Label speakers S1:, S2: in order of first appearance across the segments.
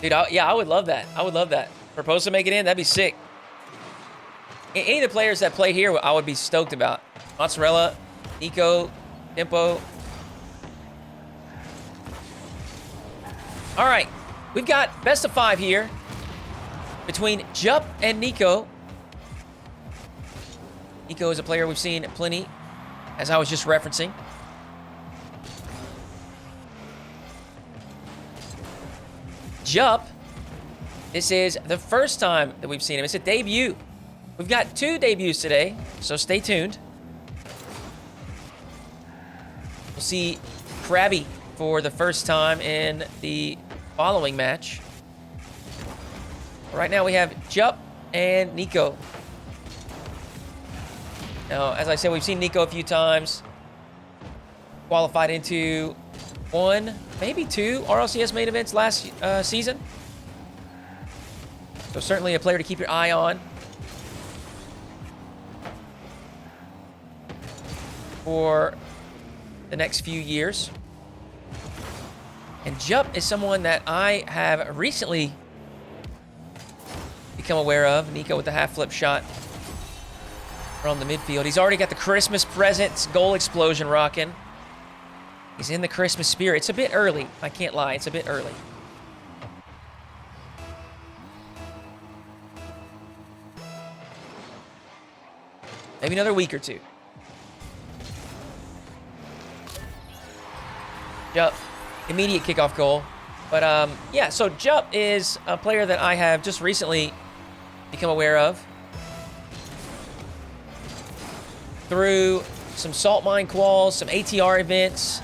S1: Dude, yeah, I would love that. I would love that. Propose to make it in. That'd be sick. Any of the players that play here, I would be stoked about. Mozzarella, Nico, Tempo. All right. We've got best of 5 here between Jup and Nico. Nico is a player we've seen plenty, as I was just referencing. Jup, this is the first time that we've seen him. It's a debut. We've got 2 debuts today, so stay tuned. We'll see Krabby for the first time in the following match. Right now we have Jup and Nico. Now, as I said, we've seen Nico a few times. Qualified into 1, maybe 2 RLCS main events last season. So certainly a player to keep your eye on for the next few years. And Jup is someone that I have recently become aware of. Nico with the half flip shot from the midfield. He's already got the Christmas presents goal explosion rocking. He's in the Christmas spirit. It's a bit early. I can't lie. It's a bit early. Maybe another week or 2. Jup, immediate kickoff goal. But yeah, so Jup is a player that I have just recently become aware of through some salt mine quals, some ATR events.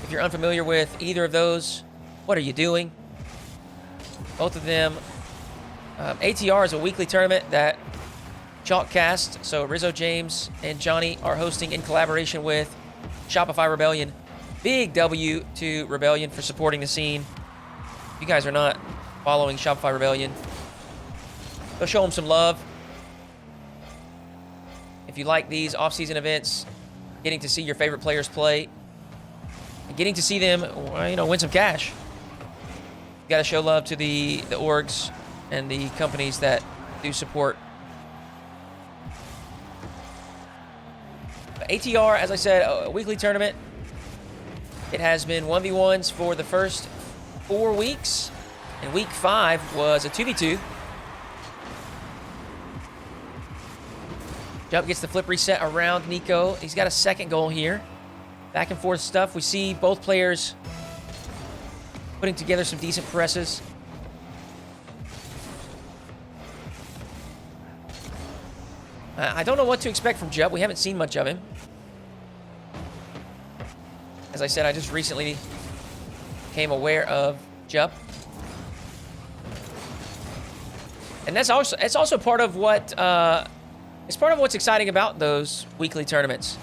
S1: If you're unfamiliar with either of those, what are you doing? Both of them. ATR is a weekly tournament that Chalkcast, so Rizzo James and Johnny are hosting in collaboration with Shopify Rebellion. Big W to Rebellion for supporting the scene. If you guys are not following Shopify Rebellion, go show them some love. If you like these off-season events, getting to see your favorite players play, and getting to see them, win some cash. You got to show love to the orgs and the companies that do support. But ATR, as I said, a weekly tournament. It has been 1v1s for the first 4 weeks, and week 5 was a 2v2. Jup gets the flip reset around Nico. He's got a second goal here. Back and forth stuff. We see both players putting together some decent presses. I don't know what to expect from Jup. We haven't seen much of him. As I said, I just recently became aware of Jup. And it's also part of what it's part of what's exciting about those weekly tournaments.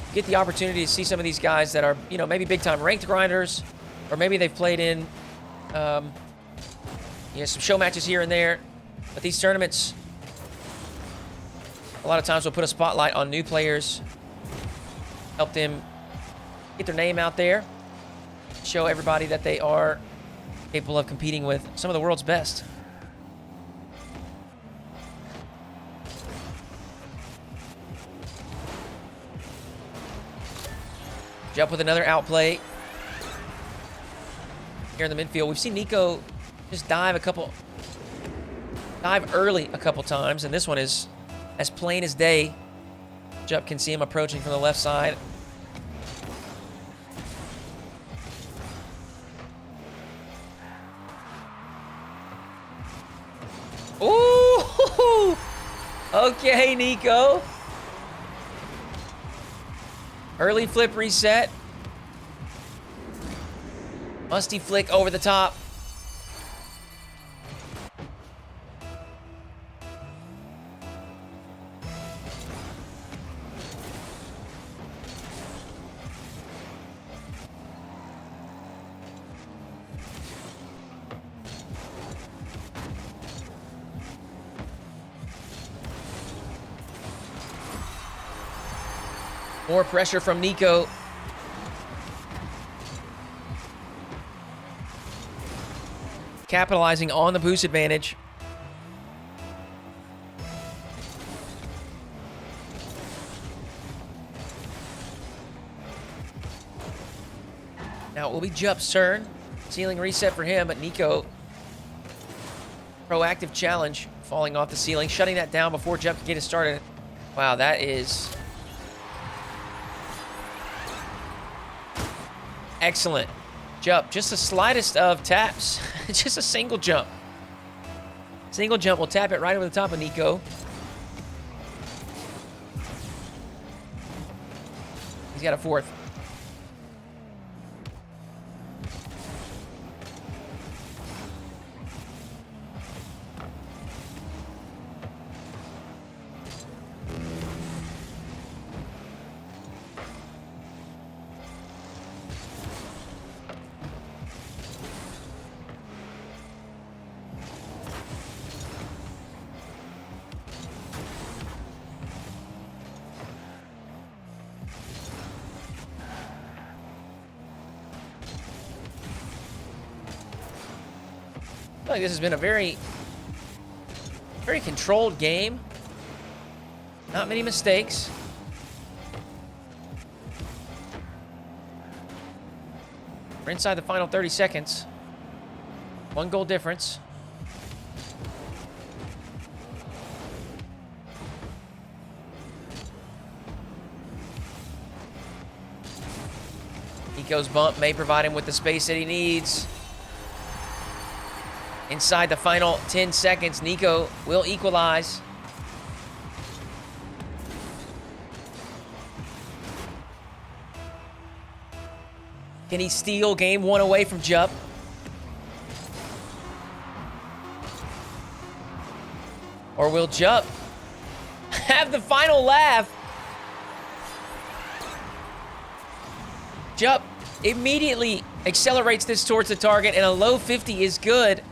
S1: You get the opportunity to see some of these guys that are, maybe big time ranked grinders, or maybe they've played in some show matches here and there. But these tournaments, a lot of times will put a spotlight on new players, help them get their name out there, show everybody that they are capable of competing with some of the world's best. Jup with another outplay here in the midfield. We've seen Nico just dive early a couple times, and this one is as plain as day. Jup can see him approaching from the left side. Ooh! Okay, Nico. Early flip reset. Musty flick over the top. More pressure from Nico. capitalizing on the boost advantage. Now it will be Jup's turn. Ceiling reset for him, but Nico, proactive challenge, falling off the ceiling, shutting that down before Jup can get it started. Wow, that is excellent. Jup, just the slightest of taps. Just a single jump. Single jump will tap it right over the top of Nico. He's got a fourth. I feel like this has been a very controlled game. Not many mistakes. We're inside the final 30 seconds. 1 goal difference. Nico's bump may provide him with the space that he needs. Inside the final 10 seconds, Nico will equalize. Can he steal game 1 away from Jup? Or will Jup have the final laugh? Jup immediately accelerates this towards the target, and a low 50 is good.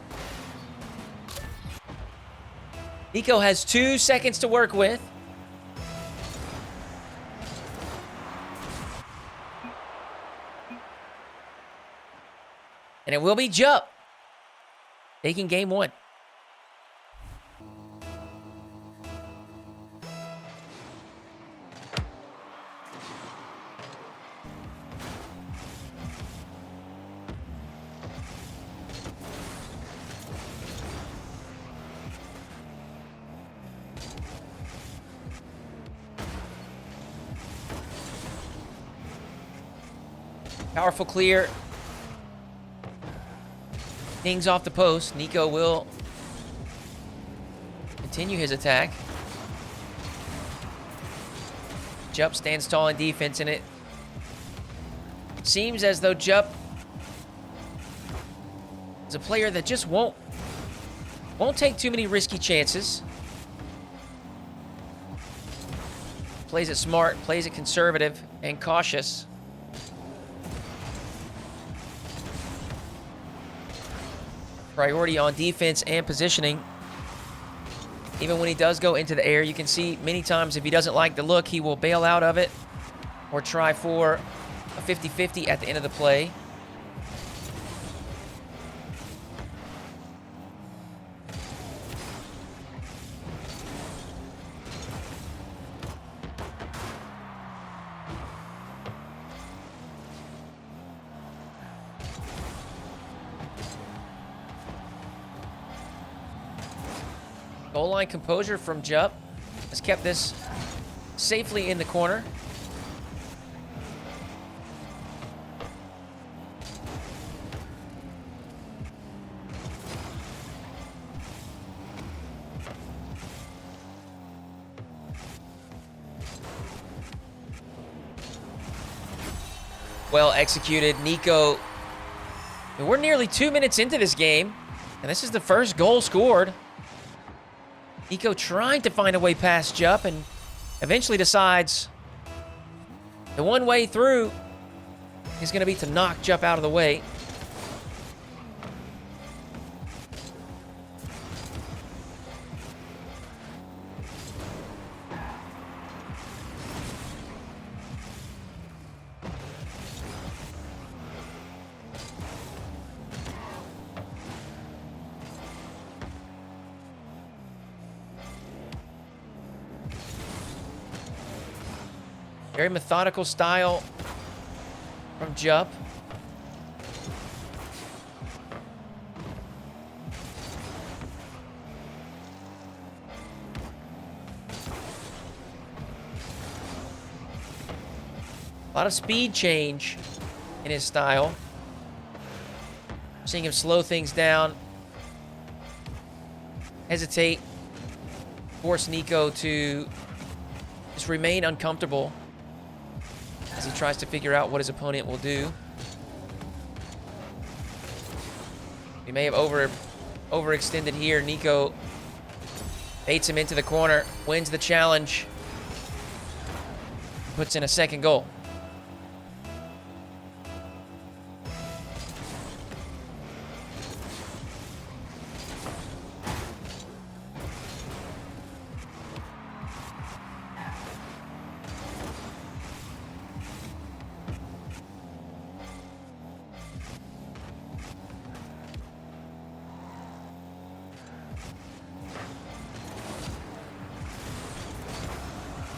S1: Nico has 2 seconds to work with. And it will be Jup taking game 1. Powerful clear. Dings off the post. Nico will continue his attack. Jup stands tall in defense, and it seems as though Jup is a player that just won't take too many risky chances. Plays it smart, plays it conservative and cautious. Priority on defense and positioning. Even when he does go into the air, you can see many times if he doesn't like the look, he will bail out of it or try for a 50-50 at the end of the play. Goal line composure from Jup has kept this safely in the corner. Well executed, Nico. We're nearly 2 minutes into this game, and this is the first goal scored. Nico trying to find a way past Jup and eventually decides the one way through is going to be to knock Jup out of the way. Very methodical style from Jup. A lot of speed change in his style. Seeing him slow things down. Hesitate. Force Nico to just remain uncomfortable as he tries to figure out what his opponent will do. He may have overextended here. Nico baits him into the corner, wins the challenge, puts in a second goal.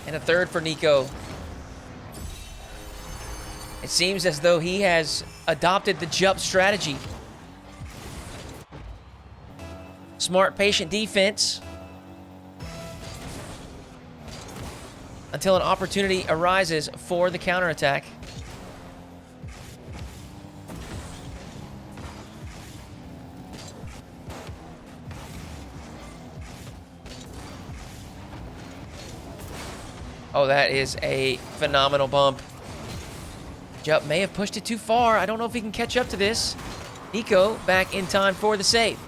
S1: And a third for Nico. It seems as though he has adopted the Jup strategy. Smart, patient defense until an opportunity arises for the counterattack. Oh, that is a phenomenal bump. Jup may have pushed it too far. I don't know if he can catch up to this. Nico back in time for the save.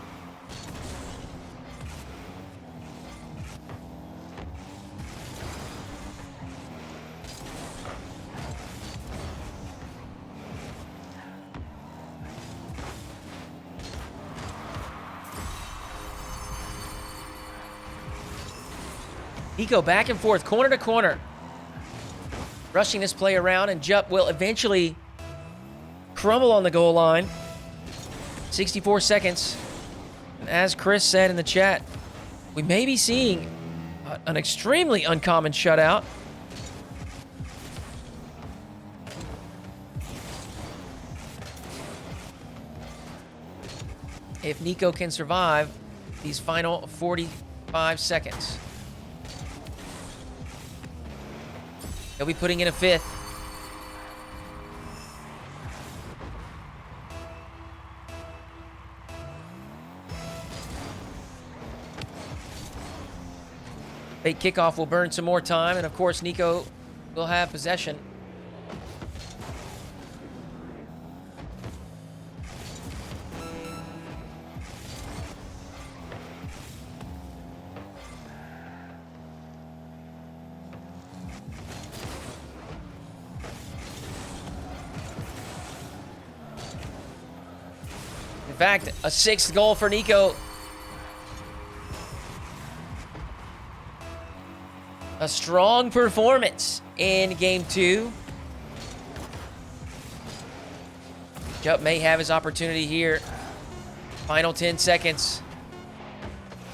S1: Nico back and forth, corner to corner. Rushing this play around, and Jup will eventually crumble on the goal line. 64 seconds. And as Chris said in the chat, we may be seeing an extremely uncommon shutout. If Nico can survive these final 45 seconds. He'll be putting in a fifth. Late kickoff will burn some more time, and of course Nico will have possession. In fact, a sixth goal for Nico. A strong performance in game 2. Jup may have his opportunity here. Final 10 seconds.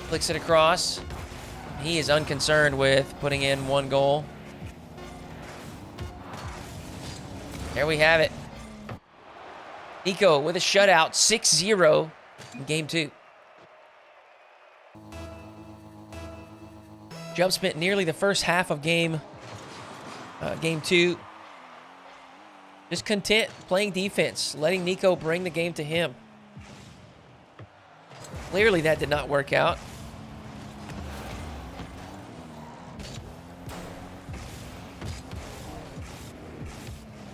S1: Flicks it across. He is unconcerned with putting in one goal. There we have it. Nico with a shutout, 6-0 in game 2. Jup spent nearly the first half of game 2 just content playing defense, letting Nico bring the game to him. Clearly that did not work out.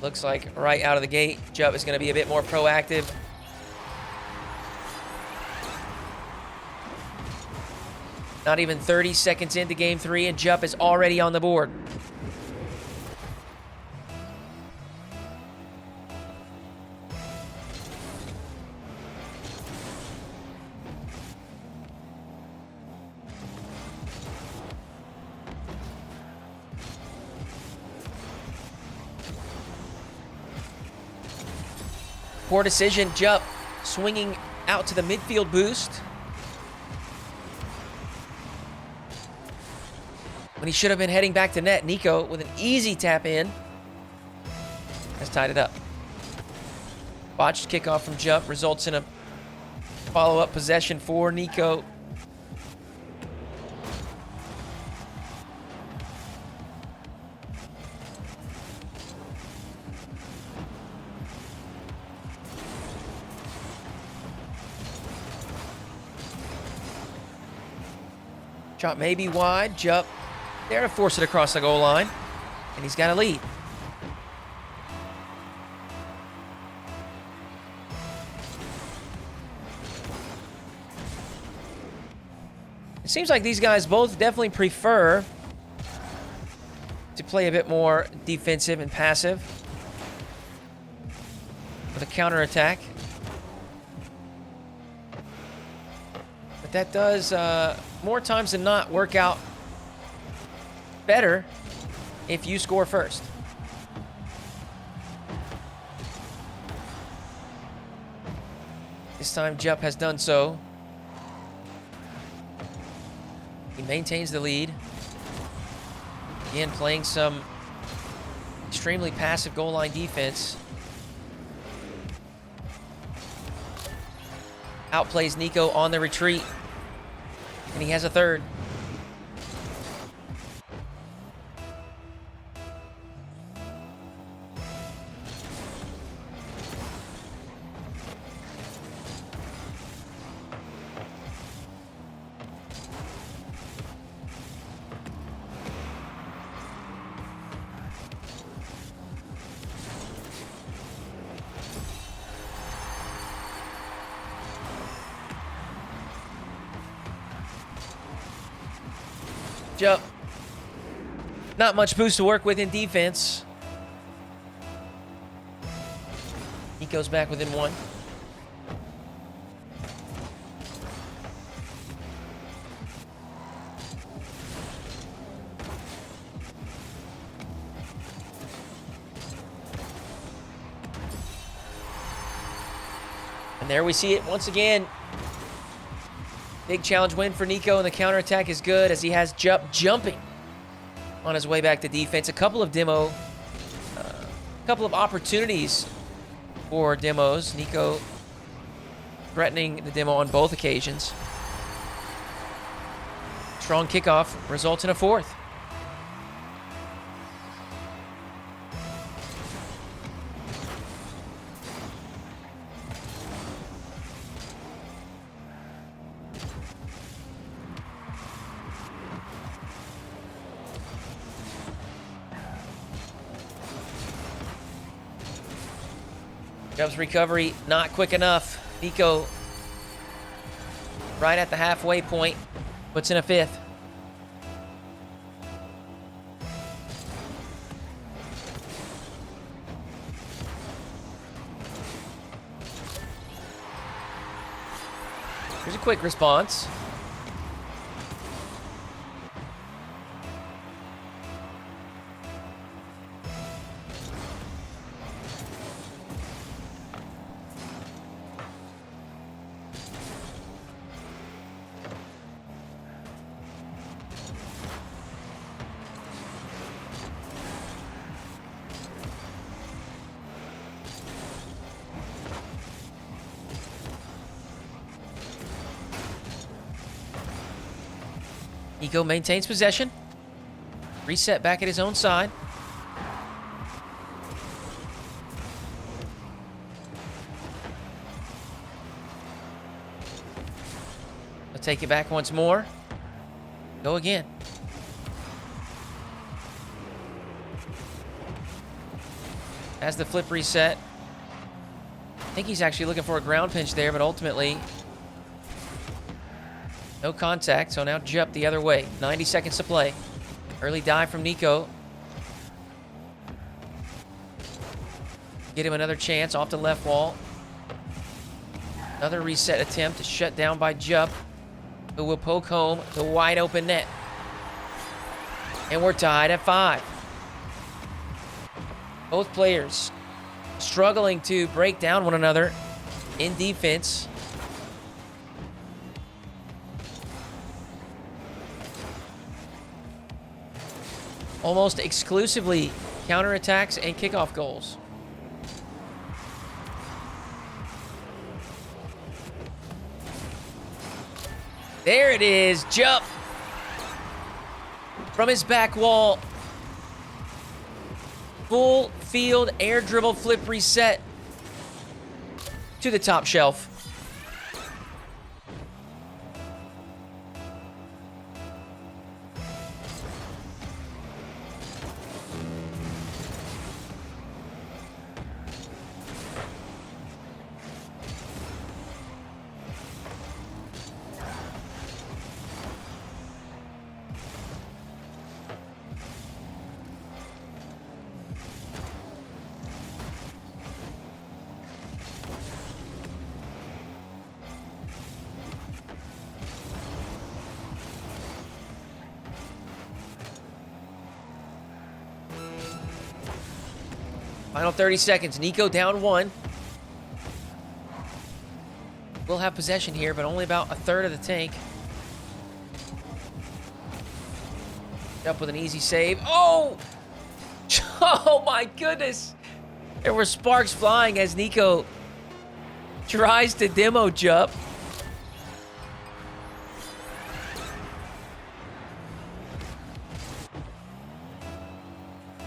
S1: Looks like right out of the gate, Jup is going to be a bit more proactive. Not even 30 seconds into game 3, and Jup is already on the board. Poor decision, Jup swinging out to the midfield boost. when he should have been heading back to net. Nico with an easy tap in has tied it up. Botched kickoff from Jump results in a follow-up possession for Nico. Shot maybe wide. Jump there to force it across the goal line. And he's got a lead. It seems like these guys both definitely prefer to play a bit more defensive and passive with a counterattack. But that does, more times than not, work out better if you score first. This time, Jupp has done so. He maintains the lead. Again, playing some extremely passive goal line defense. Outplays Nico on the retreat. And he has a third. Jump. Not much boost to work with in defense. Nico's back within one. And there we see it once again. Big challenge win for Nico, and the counterattack is good as he has Jupp jumping on his way back to defense. A couple of opportunities for demos. Nico threatening the demo on both occasions. Strong kickoff results in a fourth. Jump's recovery not quick enough. Nico right at the halfway point puts in a fifth. Here's a quick response. Nico maintains possession. Reset back at his own side. I'll take it back once more. Go again. As the flip reset. I think he's actually looking for a ground pinch there, but ultimately no contact, so now Jupp the other way. 90 seconds to play. Early dive from Nico. Get him another chance off the left wall. Another reset attempt to shut down by Jupp, who will poke home the wide open net. And we're tied at 5. Both players struggling to break down one another in defense. almost exclusively counterattacks and kickoff goals. There it is. Jump from his back wall. Full field air dribble flip reset to the top shelf. Final 30 seconds. Nico down 1. We'll have possession here, but only about a third of the tank. Up with an easy save. Oh! Oh my goodness! There were sparks flying as Nico tries to demo jump.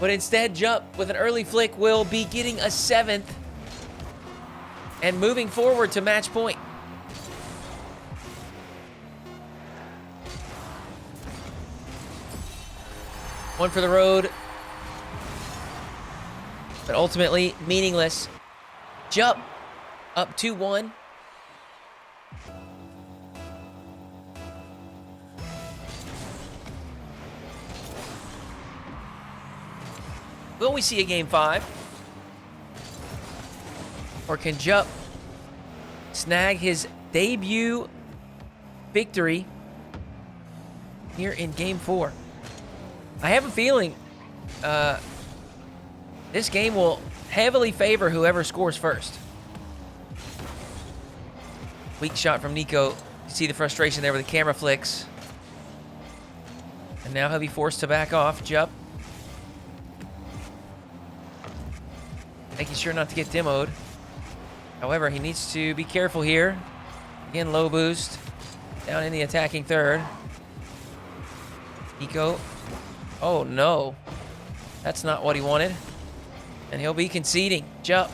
S1: But instead, Jump with an early flick will be getting a 7th and moving forward to match point. One for the road, but ultimately meaningless. Jump up 2-1. Will we see a game 5? Or can Jupp snag his debut victory here in game 4? I have a feeling this game will heavily favor whoever scores first. Weak shot from Nico. You see the frustration there with the camera flicks. And now he'll be forced to back off. Jupp making sure not to get demoed. However, he needs to be careful here. Again, low boost. Down in the attacking third. Nico. Oh, no. That's not what he wanted. And he'll be conceding. Jump.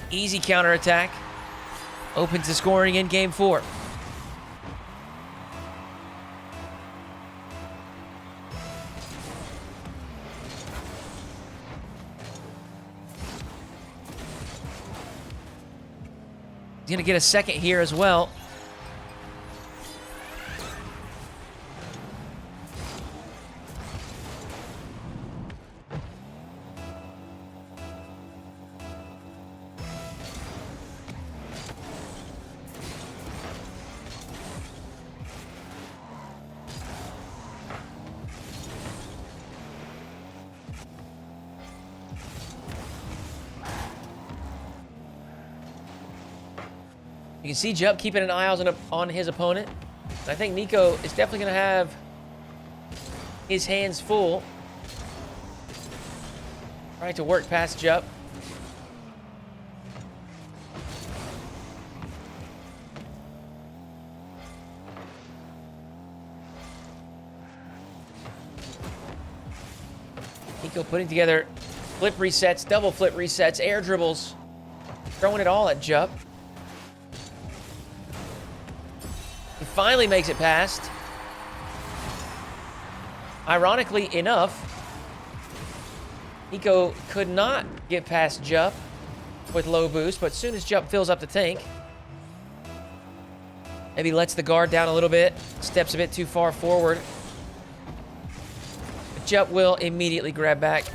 S1: Easy counterattack. Opens the scoring in game 4. He's going to get a second here as well. You can see Jupp keeping an eye on his opponent. I think Nico is definitely going to have his hands full. Trying to work past Jupp. Nico putting together flip resets, double flip resets, air dribbles. Throwing it all at Jupp. He finally makes it past. Ironically enough, Nico could not get past Jupp with low boost, but as soon as Jupp fills up the tank, maybe lets the guard down a little bit, steps a bit too far forward. But Jupp will immediately grab back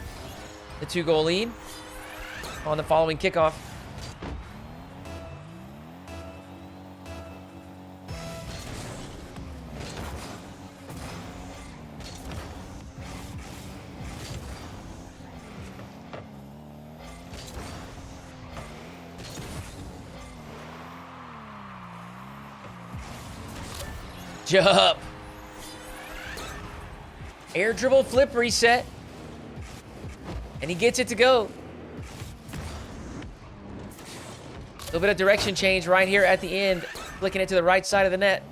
S1: the 2-goal lead on the following kickoff. Jupp. Air dribble flip reset. And he gets it to go. A little bit of direction change right here at the end. Flicking it to the right side of the net.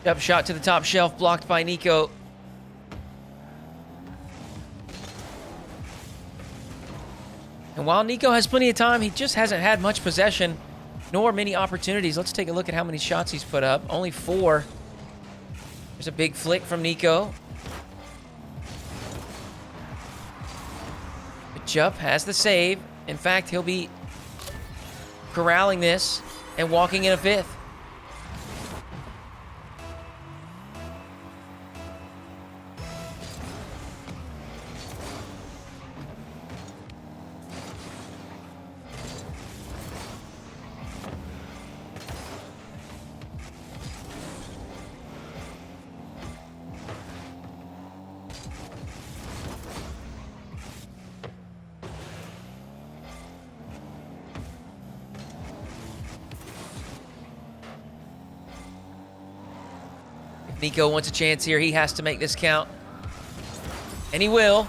S1: Jump shot to the top shelf, blocked by Nico. And while Nico has plenty of time, he just hasn't had much possession, nor many opportunities. Let's take a look at how many shots he's put up. Only 4. There's a big flick from Nico. But Jupp has the save. In fact, he'll be corralling this and walking in a 5th. Nico wants a chance here. He has to make this count. And he will.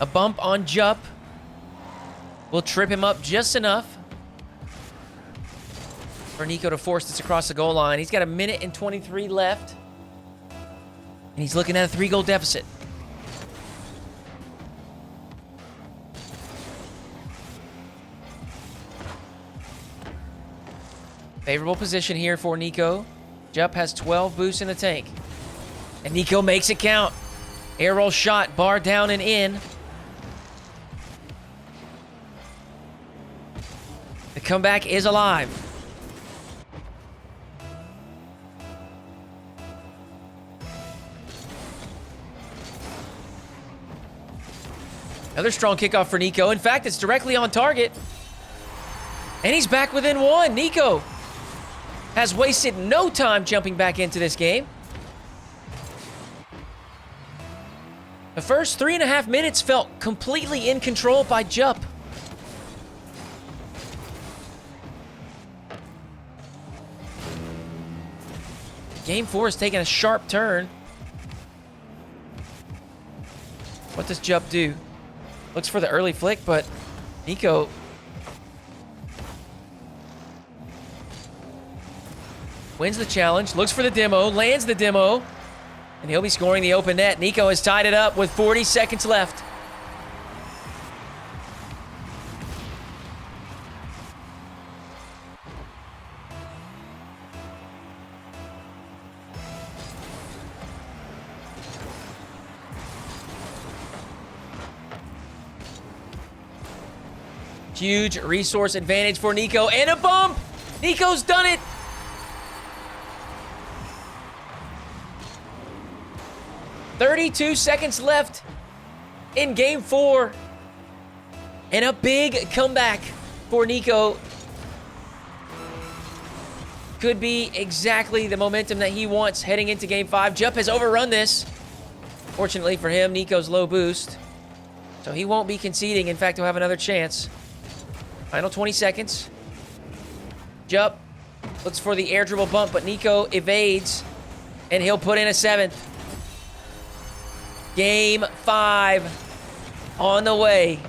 S1: A bump on Jupp will trip him up just enough for Nico to force this across the goal line. He's got 1 minute and 23 left. And he's looking at a 3-goal deficit. Favorable position here for Nico. Jupp has 12 boosts in the tank. And Nico makes it count. Air roll shot, bar down and in. The comeback is alive. Another strong kickoff for Nico. In fact, it's directly on target. And he's back within 1. Nico has wasted no time jumping back into this game. The first 3.5 minutes felt completely in control by Jupp. Game 4 is taking a sharp turn. What does Jupp do? Looks for the early flick, but Nico wins the challenge, looks for the demo, lands the demo, and he'll be scoring the open net. Nico has tied it up with 40 seconds left. Huge resource advantage for Nico, and a bump! Nico's done it! "32 seconds left in Game 4. And a big comeback for Nico. Could be exactly the momentum that he wants heading into Game 5. Jupp has overrun this. Fortunately for him, Nico's low boost. So he won't be conceding. In fact, he'll have another chance. Final 20 seconds. Jupp looks for the air dribble bump, but Nico evades. And he'll put in a 7th. Game 5 on the way.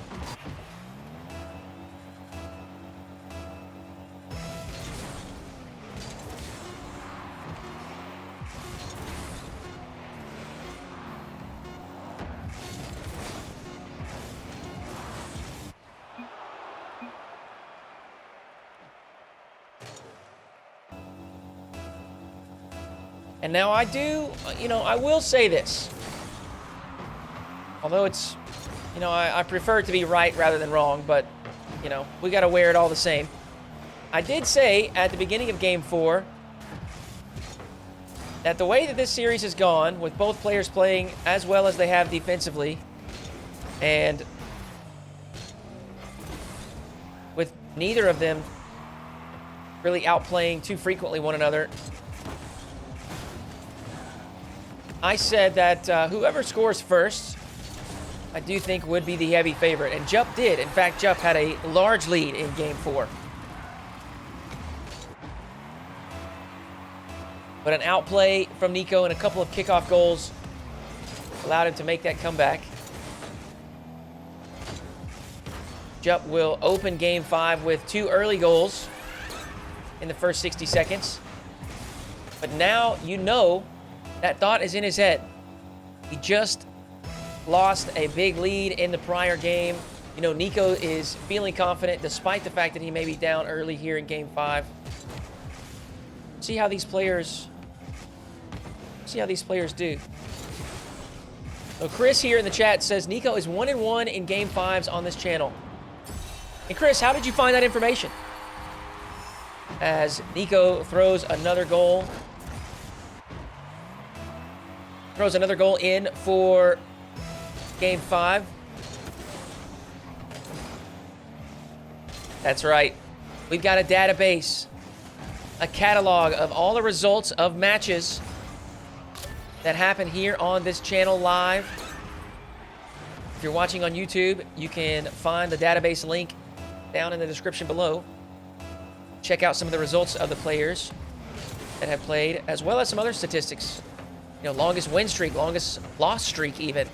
S1: And now I will say this. Although it's, you know, I prefer it to be right rather than wrong, but, you know, we got to wear it all the same. I did say at the beginning of Game 4 that the way that this series has gone, with both players playing as well as they have defensively, and with neither of them really outplaying too frequently one another, I said that whoever scores first, I do think would be the heavy favorite. And Jup did. In fact, Jup had a large lead in Game 4. But an outplay from Nico and a couple of kickoff goals allowed him to make that comeback. Jup will open Game 5 with 2 early goals in the first 60 seconds. But now you know that thought is in his head. He just lost a big lead in the prior game. You know, Nico is feeling confident despite the fact that he may be down early here in Game 5. See how these players do. So Chris here in the chat says Nico is 1-1 in Game 5s on this channel. And Chris, how did you find that information? As Nico throws another goal. Throws another goal in for Game 5. That's right. We've got a database, a catalog of all the results of matches that happen here on this channel live. If you're watching on YouTube, you can find the database link down in the description below. Check out some of the results of the players that have played, as well as some other statistics. You know, longest win streak, longest loss streak even.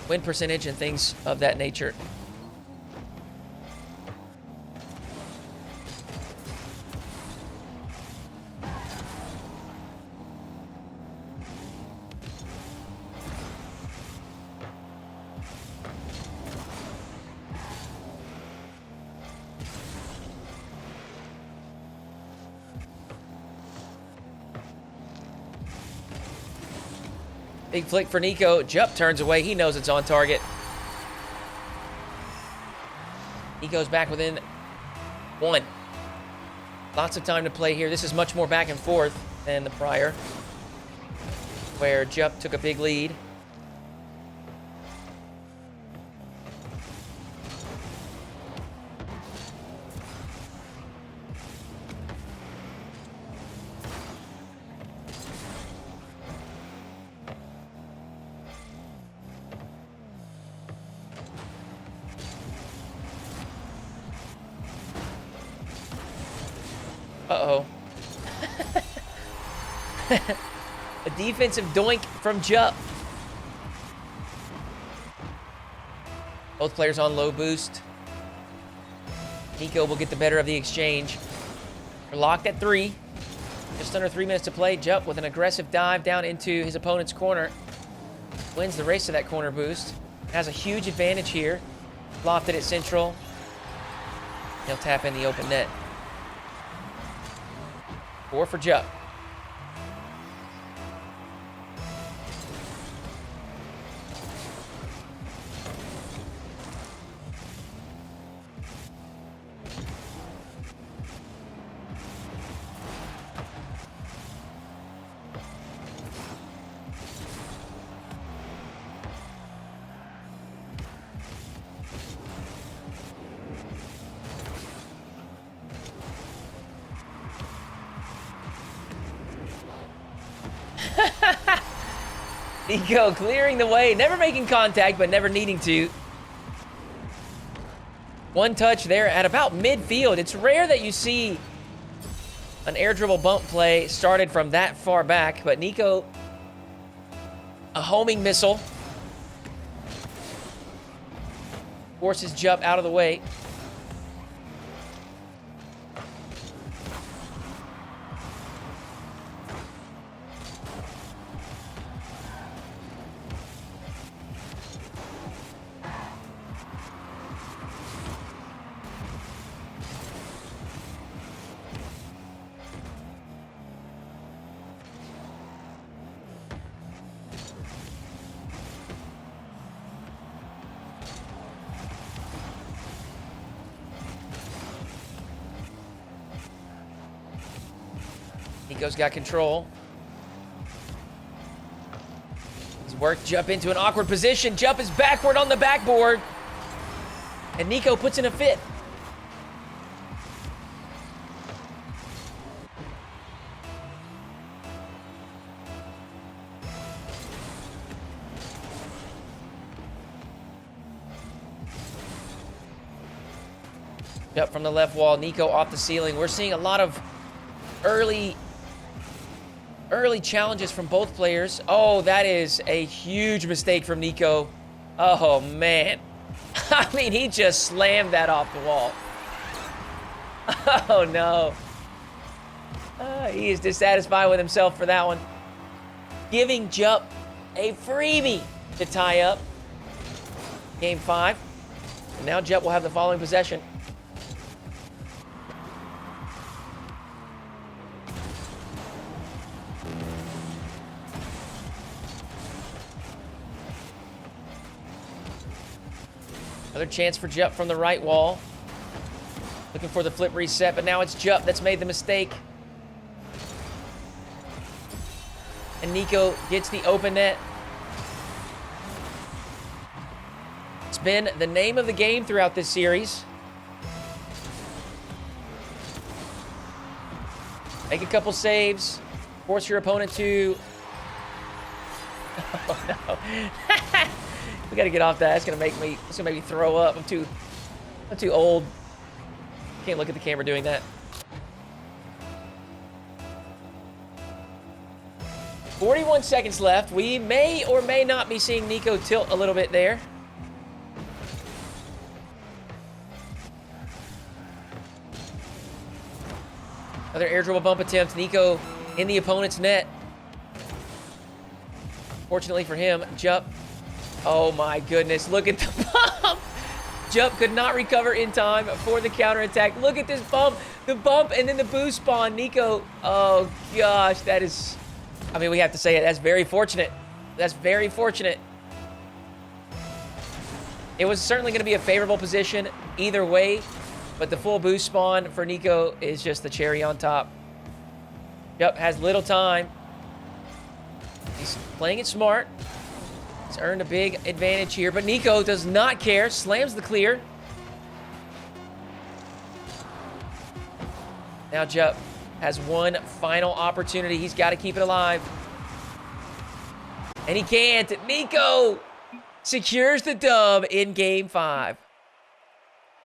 S1: Win percentage and things of that nature. Big flick for Nico. Jup turns away. He knows it's on target. Nico's back within 1. Lots of time to play here. This is much more back and forth than the prior, where Jup took a big lead. Uh-oh. A defensive doink from Jup. Both players on low boost. Nico will get the better of the exchange. We're locked at 3. Just under 3 minutes to play. Jup with an aggressive dive down into his opponent's corner. Wins the race to that corner boost. Has a huge advantage here. Lofted it central. He'll tap in the open net. 4 for Jup. Nico clearing the way, never making contact, but never needing to. One touch there at about midfield. It's rare that you see an air dribble bump play started from that far back, but Nico, a homing missile, forces Jup out of the way. Nico's got control. He's worked Jup into an awkward position. Jup is backward on the backboard. And Nico puts in a fifth. Jup from the left wall. Nico off the ceiling. We're seeing a lot of early challenges from both players. Oh, that is a huge mistake from Nico. Oh, man. I mean, he just slammed that off the wall. Oh, no. He is dissatisfied with himself for that one. Giving Jup a freebie to tie up game 5. And now Jup will have the following possession. Another chance for Jup from the right wall. Looking for the flip reset, but now it's Jup that's made the mistake. And Nico gets the open net. It's been the name of the game throughout this series. Make a couple saves. Force your opponent to... Oh, no. We got to get off that. It's gonna make me throw up. I'm too old. Can't look at the camera doing that. 41 seconds left. We may or may not be seeing Nico tilt a little bit there. Another air dribble bump attempt. Nico in the opponent's net. Fortunately for him, Jup. Oh my goodness, look at the bump. Jup could not recover in time for the counterattack. Look at this bump. The bump and then the boost spawn. Nico, oh gosh, that is, I mean, we have to say it. That's very fortunate. That's very fortunate. It was certainly going to be a favorable position either way, but the full boost spawn for Nico is just the cherry on top. Jup has little time. He's playing it smart. He's earned a big advantage here, but Nico does not care. Slams the clear. Now Jup has one final opportunity. He's got to keep it alive. And he can't. Nico secures the dub in game 5.